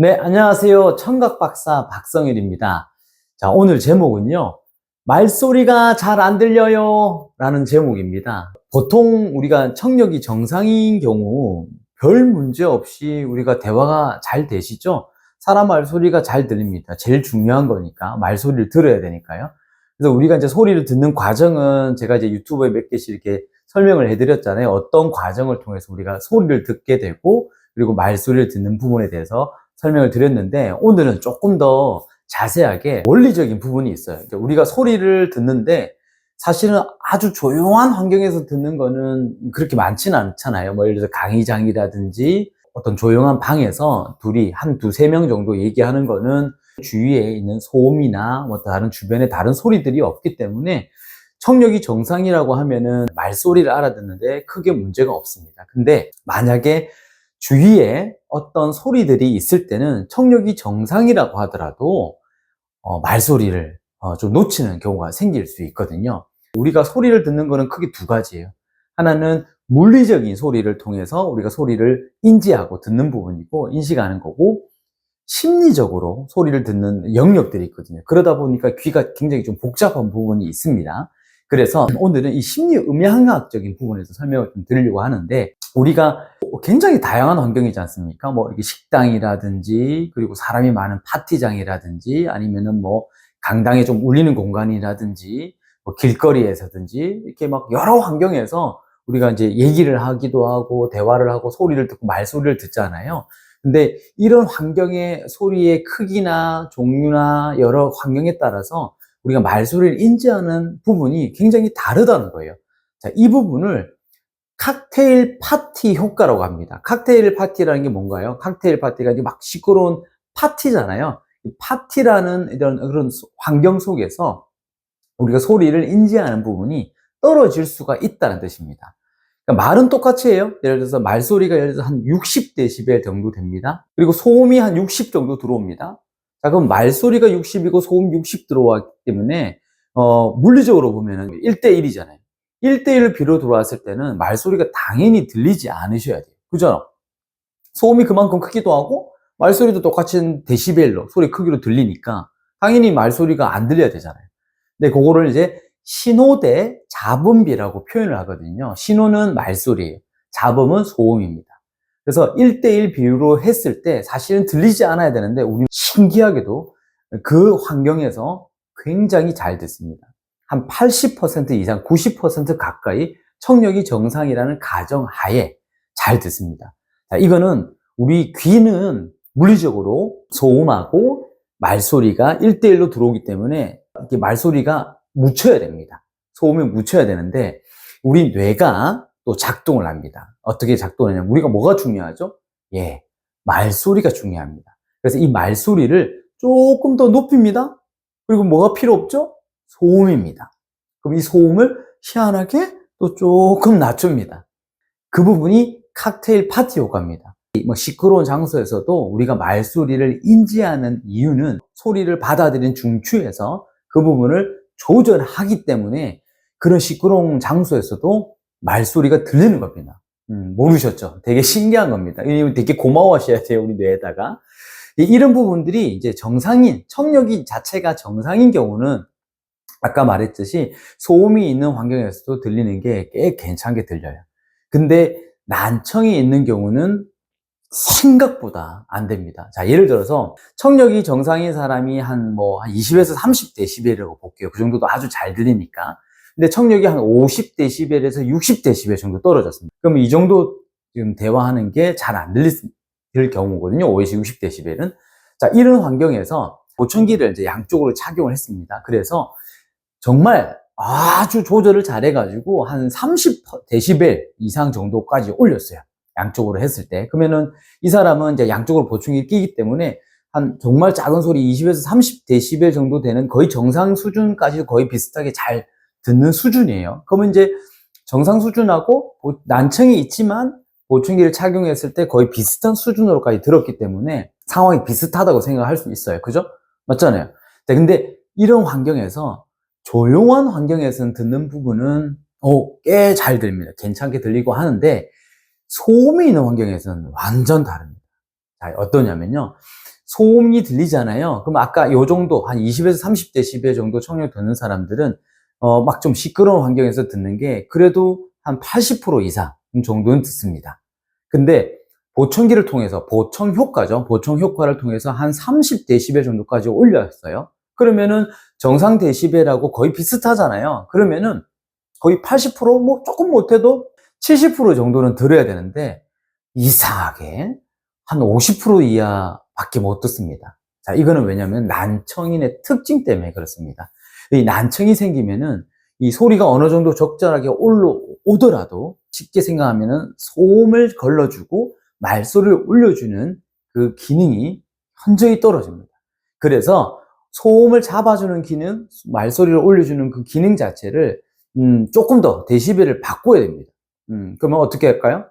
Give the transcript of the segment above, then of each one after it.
네, 안녕하세요. 청각박사 박성일입니다. 자, 오늘 제목은요. 말소리가 잘 안 들려요. 라는 제목입니다. 보통 우리가 청력이 정상인 경우 별 문제 없이 우리가 대화가 잘 되시죠? 사람 말소리가 잘 들립니다. 제일 중요한 거니까. 말소리를 들어야 되니까요. 그래서 우리가 이제 소리를 듣는 과정은 제가 이제 유튜브에 몇 개씩 이렇게 설명을 해드렸잖아요. 어떤 과정을 통해서 우리가 소리를 듣게 되고, 그리고 말소리를 듣는 부분에 대해서 설명을 드렸는데, 오늘은 조금 더 자세하게 원리적인 부분이 있어요. 우리가 소리를 듣는데 사실은 아주 조용한 환경에서 듣는 거는 그렇게 많지는 않잖아요. 뭐 예를 들어서 강의장이라든지 어떤 조용한 방에서 둘이 한 두세 명 정도 얘기하는 거는 주위에 있는 소음이나 뭐 다른 주변에 다른 소리들이 없기 때문에 청력이 정상이라고 하면은 말소리를 알아듣는데 크게 문제가 없습니다. 근데 만약에 주위에 어떤 소리들이 있을 때는 청력이 정상이라고 하더라도 말소리를 좀 놓치는 경우가 생길 수 있거든요. 우리가 소리를 듣는 거는 크게 두 가지예요. 하나는 물리적인 소리를 통해서 우리가 소리를 인지하고 듣는 부분이고 인식하는 거고, 심리적으로 소리를 듣는 영역들이 있거든요. 그러다 보니까 귀가 굉장히 좀 복잡한 부분이 있습니다. 그래서 오늘은 이 심리음향학적인 부분에서 설명을 좀 드리려고 하는데, 우리가 굉장히 다양한 환경이지 않습니까? 뭐 이렇게 식당이라든지, 그리고 사람이 많은 파티장이라든지, 아니면은 뭐 강당에 좀 울리는 공간이라든지, 뭐 길거리에서든지, 이렇게 막 여러 환경에서 우리가 이제 얘기를 하기도 하고 대화를 하고 소리를 듣고 말소리를 듣잖아요. 근데 이런 환경의 소리의 크기나 종류나 여러 환경에 따라서 우리가 말소리를 인지하는 부분이 굉장히 다르다는 거예요. 자, 이 부분을 칵테일 파티 효과라고 합니다. 칵테일 파티라는 게 뭔가요? 칵테일 파티가 이제 막 시끄러운 파티잖아요. 이 파티라는 이런 그런 환경 속에서 우리가 소리를 인지하는 부분이 떨어질 수가 있다는 뜻입니다. 그러니까 말은 똑같이 해요. 예를 들어서 말소리가 예를 들어서 한 60데시벨 정도 됩니다. 그리고 소음이 한 60 정도 들어옵니다. 자, 그럼 말소리가 60이고 소음 60 들어왔기 때문에 물리적으로 보면은 1대1이잖아요. 1대1을 비로 들어왔을 때는 말소리가 당연히 들리지 않으셔야 돼요. 그죠? 소음이 그만큼 크기도 하고 말소리도 똑같은 데시벨로 소리 크기로 들리니까 당연히 말소리가 안 들려야 되잖아요. 근데 그거를 이제 신호 대 잡음비라고 표현을 하거든요. 신호는 말소리예요. 잡음은 소음입니다. 그래서 1대1 비율로 했을 때 사실은 들리지 않아야 되는데 우리는 신기하게도 그 환경에서 굉장히 잘 듣습니다. 한 80% 이상, 90% 가까이 청력이 정상이라는 가정하에 잘 듣습니다. 자, 이거는 우리 귀는 물리적으로 소음하고 말소리가 1대1로 들어오기 때문에 이렇게 말소리가 묻혀야 됩니다. 소음이 묻혀야 되는데 우리 뇌가 또 작동을 합니다. 어떻게 작동하냐면 우리가 뭐가 중요하죠? 예, 말소리가 중요합니다. 그래서 이 말소리를 조금 더 높입니다. 그리고 뭐가 필요 없죠? 소음입니다. 그럼 이 소음을 희한하게 또 조금 낮춥니다. 그 부분이 칵테일 파티 효과입니다. 뭐 시끄러운 장소에서도 우리가 말소리를 인지하는 이유는 소리를 받아들이는 중추에서 그 부분을 조절하기 때문에 그런 시끄러운 장소에서도 말소리가 들리는 겁니다. 모르셨죠? 되게 신기한 겁니다. 되게 고마워하셔야 돼요, 우리 뇌에다가. 이런 부분들이 이제 정상인, 청력이 자체가 정상인 경우는 아까 말했듯이 소음이 있는 환경에서도 들리는 게 꽤 괜찮게 들려요. 근데 난청이 있는 경우는 생각보다 안 됩니다. 자, 예를 들어서 청력이 정상인 사람이 한 20에서 30데시벨이라고 볼게요. 그 정도도 아주 잘 들리니까. 근데 청력이 한 50데시벨에서 60데시벨 정도 떨어졌습니다. 그럼 이 정도 지금 대화하는 게 잘 안 들릴 경우거든요. 50에서 60데시벨은. 자, 이런 환경에서 보청기를 이제 양쪽으로 착용을 했습니다. 그래서 정말 아주 조절을 잘해가지고 한 30데시벨 이상 정도까지 올렸어요. 양쪽으로 했을 때. 그러면은 이 사람은 이제 양쪽으로 보충이 끼기 때문에 한 정말 작은 소리 20에서 30데시벨 정도 되는 거의 정상 수준까지 거의 비슷하게 잘 듣는 수준이에요. 그러면 이제 정상 수준하고 난청이 있지만 보충기를 착용했을 때 거의 비슷한 수준으로까지 들었기 때문에 상황이 비슷하다고 생각할 수 있어요. 그죠? 맞잖아요. 네, 근데 이런 환경에서 조용한 환경에서는 듣는 부분은 꽤 잘 들립니다. 괜찮게 들리고 하는데 소음이 있는 환경에서는 완전 다릅니다. 자, 어떠냐면요. 소음이 들리잖아요. 그럼 아까 요 정도, 한 20에서 30dB 정도 청력 듣는 사람들은, 막 좀 시끄러운 환경에서 듣는 게 그래도 한 80% 이상 정도는 듣습니다. 근데 보청기를 통해서, 보청 효과죠. 보청 효과를 통해서 한 30dB 정도까지 올렸어요. 그러면은 정상 데시벨하고 거의 비슷하잖아요. 그러면은 거의 80%, 뭐 조금 못해도 70% 정도는 들어야 되는데, 이상하게 한 50% 이하밖에 못 듣습니다. 자, 이거는 왜냐면 난청인의 특징 때문에 그렇습니다. 이 난청이 생기면은 이 소리가 어느 정도 적절하게 올라오더라도 쉽게 생각하면은 소음을 걸러주고 말소리를 올려주는 그 기능이 현저히 떨어집니다. 그래서 소음을 잡아주는 기능, 말소리를 올려주는 그 기능 자체를 조금 더 데시벨을 바꿔야 됩니다. 그러면 어떻게 할까요?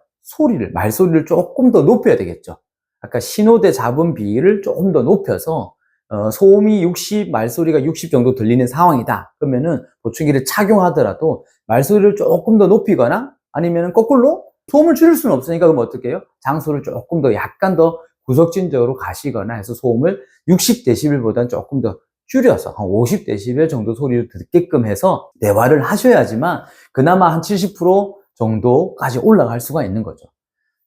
말소리를 조금 더 높여야 되겠죠. 아까 신호대 잡음 비를 조금 더 높여서 소음이 60, 말소리가 60 정도 들리는 상황이다. 그러면은 보충기를 착용하더라도 말소리를 조금 더 높이거나 아니면 거꾸로 소음을 줄일 수는 없으니까 그럼 어떻게 해요? 장소를 조금 더 약간 더 구석진적으로 가시거나 해서 소음을 60dB보다는 조금 더 줄여서 한 50dB 정도 소리를 듣게끔 해서 대화를 하셔야지만 그나마 한 70% 정도까지 올라갈 수가 있는 거죠.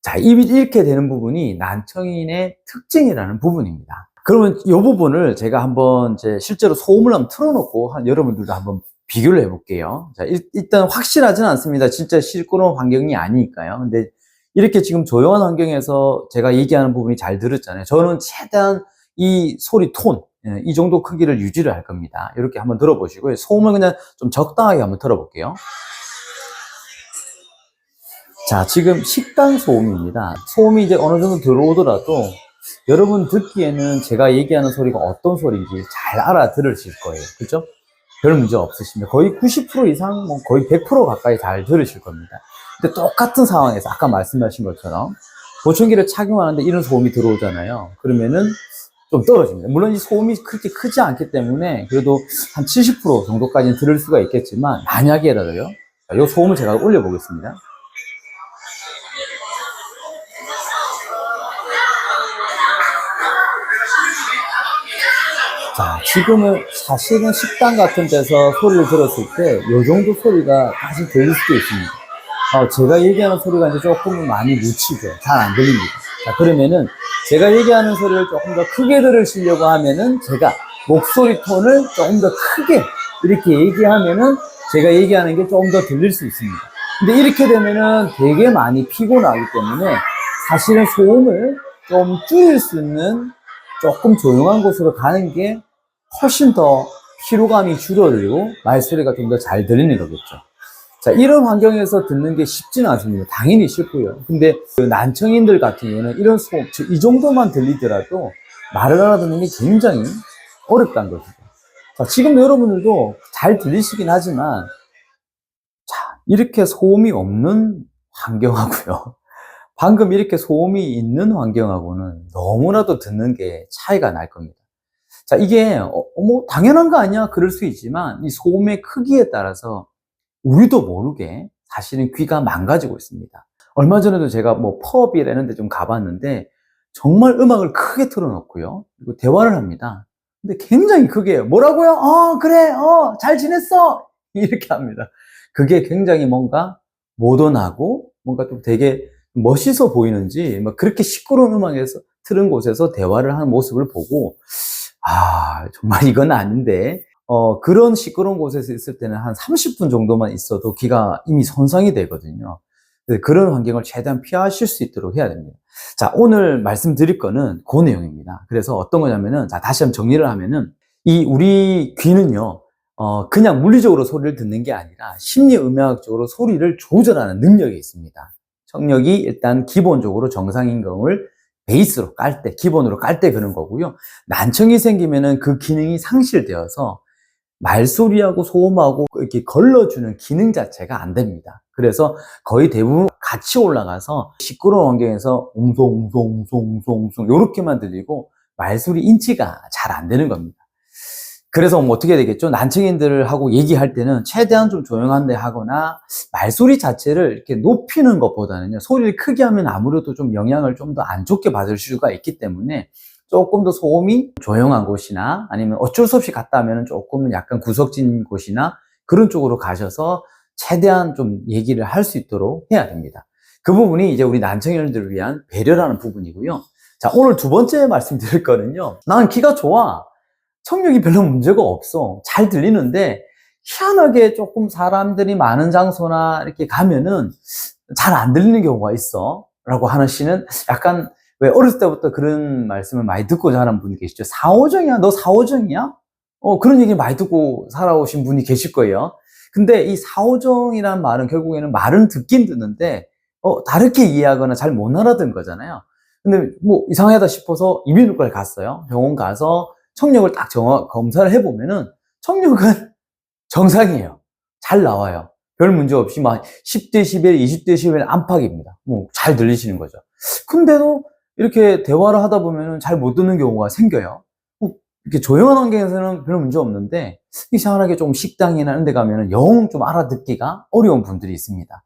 자, 이렇게 되는 부분이 난청인의 특징이라는 부분입니다. 그러면 이 부분을 제가 한번 실제로 소음을 한번 틀어놓고 여러분들도 한번 비교를 해볼게요. 자, 일단 확실하진 않습니다. 진짜 시끄러운 환경이 아니니까요. 근데 이렇게 지금 조용한 환경에서 제가 얘기하는 부분이 잘 들었잖아요. 저는 최대한 이 소리 톤, 이 정도 크기를 유지를 할 겁니다. 이렇게 한번 들어보시고요. 소음을 그냥 좀 적당하게 한번 들어볼게요. 자, 지금 식당 소음입니다. 소음이 이제 어느 정도 들어오더라도 여러분 듣기에는 제가 얘기하는 소리가 어떤 소리인지 잘 알아들으실 거예요. 그죠? 별 문제 없으십니다. 거의 90% 이상, 뭐 거의 100% 가까이 잘 들으실 겁니다. 근데 똑같은 상황에서 아까 말씀하신 것처럼 보청기를 착용하는데 이런 소음이 들어오잖아요. 그러면은 좀 떨어집니다. 물론 이 소음이 그렇게 크지 않기 때문에 그래도 한 70% 정도까지는 들을 수가 있겠지만 만약에라도요. 이 소음을 제가 올려보겠습니다. 자, 지금은 사실은 식당 같은 데서 소리를 들었을 때 이 정도 소리가 다시 들릴 수도 있습니다. 제가 얘기하는 소리가 이제 조금 많이 묻히죠. 잘 안 들립니다. 자, 그러면은 제가 얘기하는 소리를 조금 더 크게 들으시려고 하면은 제가 목소리 톤을 조금 더 크게 이렇게 얘기하면은 제가 얘기하는 게 조금 더 들릴 수 있습니다. 근데 이렇게 되면은 되게 많이 피곤하기 때문에 사실은 소음을 좀 줄일 수 있는 조금 조용한 곳으로 가는 게 훨씬 더 피로감이 줄어들고 말소리가 좀 더 잘 들리는 거겠죠. 자, 이런 환경에서 듣는 게 쉽지는 않습니다. 당연히 쉽고요. 근데 그 난청인들 같은 경우는 이런 소음, 이 정도만 들리더라도 말을 알아듣는 게 굉장히 어렵다는 것이죠. 자, 지금 여러분들도 잘 들리시긴 하지만, 자, 이렇게 소음이 없는 환경하고요. 방금 이렇게 소음이 있는 환경하고는 너무나도 듣는 게 차이가 날 겁니다. 자, 이게, 뭐, 당연한 거 아니야? 그럴 수 있지만, 이 소음의 크기에 따라서 우리도 모르게 사실은 귀가 망가지고 있습니다. 얼마 전에도 제가 뭐 펍이라는 데 좀 가봤는데, 정말 음악을 크게 틀어놓고요. 그리고 대화를 합니다. 근데 굉장히 크게 해요. 뭐라고요? 그래, 잘 지냈어? 이렇게 합니다. 그게 굉장히 뭔가 모던하고, 뭔가 좀 되게 멋있어 보이는지, 막 그렇게 시끄러운 음악에서, 틀은 곳에서 대화를 하는 모습을 보고, 정말 이건 아닌데, 그런 시끄러운 곳에서 있을 때는 한 30분 정도만 있어도 귀가 이미 손상이 되거든요. 그런 환경을 최대한 피하실 수 있도록 해야 됩니다. 자, 오늘 말씀드릴 거는 그 내용입니다. 그래서 어떤 거냐면은, 자, 다시 한번 정리를 하면은, 우리 귀는요, 그냥 물리적으로 소리를 듣는 게 아니라 심리의학적으로 소리를 조절하는 능력이 있습니다. 청력이 일단 기본적으로 정상인공을 베이스로 깔 때, 기본으로 깔 때 그런 거고요. 난청이 생기면은 그 기능이 상실되어서 말소리하고 소음하고 이렇게 걸러주는 기능 자체가 안 됩니다. 그래서 거의 대부분 같이 올라가서 시끄러운 환경에서 웅송웅송웅송웅송 이렇게만 들리고 말소리 인치가 잘 안 되는 겁니다. 그래서 뭐 어떻게 되겠죠? 난청인들하고 얘기할 때는 최대한 좀 조용한 데 하거나 말소리 자체를 이렇게 높이는 것보다는요, 소리를 크게 하면 아무래도 좀 영향을 좀 더 안 좋게 받을 수가 있기 때문에 조금 더 소음이 조용한 곳이나 아니면 어쩔 수 없이 갔다 하면 조금 약간 구석진 곳이나 그런 쪽으로 가셔서 최대한 좀 얘기를 할 수 있도록 해야 됩니다. 그 부분이 이제 우리 난청인들을 위한 배려라는 부분이고요. 자, 오늘 두 번째 말씀드릴 거는요. 나는 귀가 좋아. 청력이 별로 문제가 없어. 잘 들리는데 희한하게 조금 사람들이 많은 장소나 이렇게 가면은 잘 안 들리는 경우가 있어. 라고 하는 씨는 약간 왜 어렸을 때부터 그런 말씀을 많이 듣고자 하는 분이 계시죠. 사오정이야? 너 사오정이야? 그런 얘기 많이 듣고 살아오신 분이 계실 거예요. 근데 이 사오정이라는 말은 결국에는 말은 듣긴 듣는데 다르게 이해하거나 잘 못 알아듣는 거잖아요. 근데 뭐 이상하다 싶어서 이비인후과에 갔어요. 병원 가서 청력을 딱 검사를 해보면은 청력은 정상이에요. 잘 나와요. 별 문제 없이 막 10dB, 20dB 안팎입니다. 뭐 잘 들리시는 거죠. 근데도 이렇게 대화를 하다 보면은 잘 못 듣는 경우가 생겨요. 이렇게 조용한 환경에서는 별 문제 없는데 이상하게 좀 식당이나 이런 데 가면은 영 좀 알아듣기가 어려운 분들이 있습니다.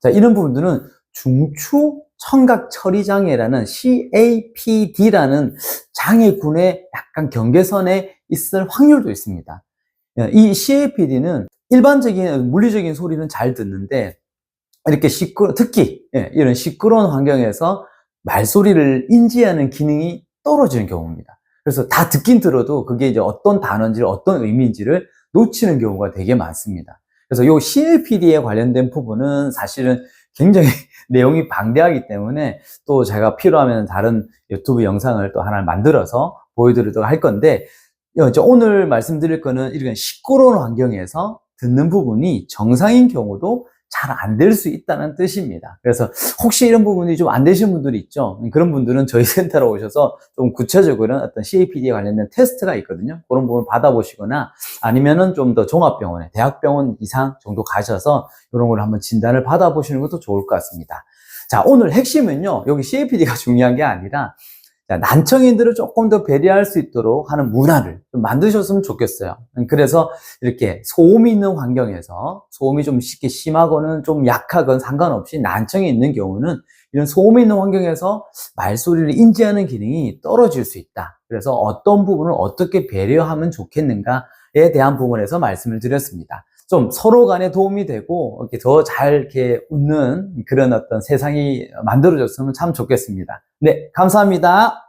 자, 이런 부분들은 중추 청각 처리 장애라는 CAPD라는 장애군의 약간 경계선에 있을 확률도 있습니다. 이 CAPD는 일반적인 물리적인 소리는 잘 듣는데 이렇게 특히 이런 시끄러운 환경에서 말소리를 인지하는 기능이 떨어지는 경우입니다. 그래서 다 듣긴 들어도 그게 이제 어떤 단어인지 어떤 의미인지를 놓치는 경우가 되게 많습니다. 그래서 이 CAPD에 관련된 부분은 사실은 굉장히 내용이 방대하기 때문에 또 제가 필요하면 다른 유튜브 영상을 또 하나 만들어서 보여드리도록 할 건데, 오늘 말씀드릴 거는 이런 시끄러운 환경에서 듣는 부분이 정상인 경우도 잘 안 될 수 있다는 뜻입니다. 그래서 혹시 이런 부분이 좀 안 되신 분들이 있죠. 그런 분들은 저희 센터로 오셔서 좀 구체적으로 어떤 CAPD에 관련된 테스트가 있거든요. 그런 부분을 받아보시거나 아니면은 좀 더 종합병원에, 대학병원 이상 정도 가셔서 이런 걸 한번 진단을 받아보시는 것도 좋을 것 같습니다. 자, 오늘 핵심은요, 여기 CAPD가 중요한 게 아니라 난청인들을 조금 더 배려할 수 있도록 하는 문화를 좀 만드셨으면 좋겠어요. 그래서 이렇게 소음이 있는 환경에서 소음이 좀 쉽게 심하거나 좀 약하건 상관없이 난청이 있는 경우는 이런 소음이 있는 환경에서 말소리를 인지하는 기능이 떨어질 수 있다. 그래서 어떤 부분을 어떻게 배려하면 좋겠는가에 대한 부분에서 말씀을 드렸습니다. 좀 서로 간에 도움이 되고 이렇게 더 잘 이렇게 웃는 그런 어떤 세상이 만들어졌으면 참 좋겠습니다. 네, 감사합니다.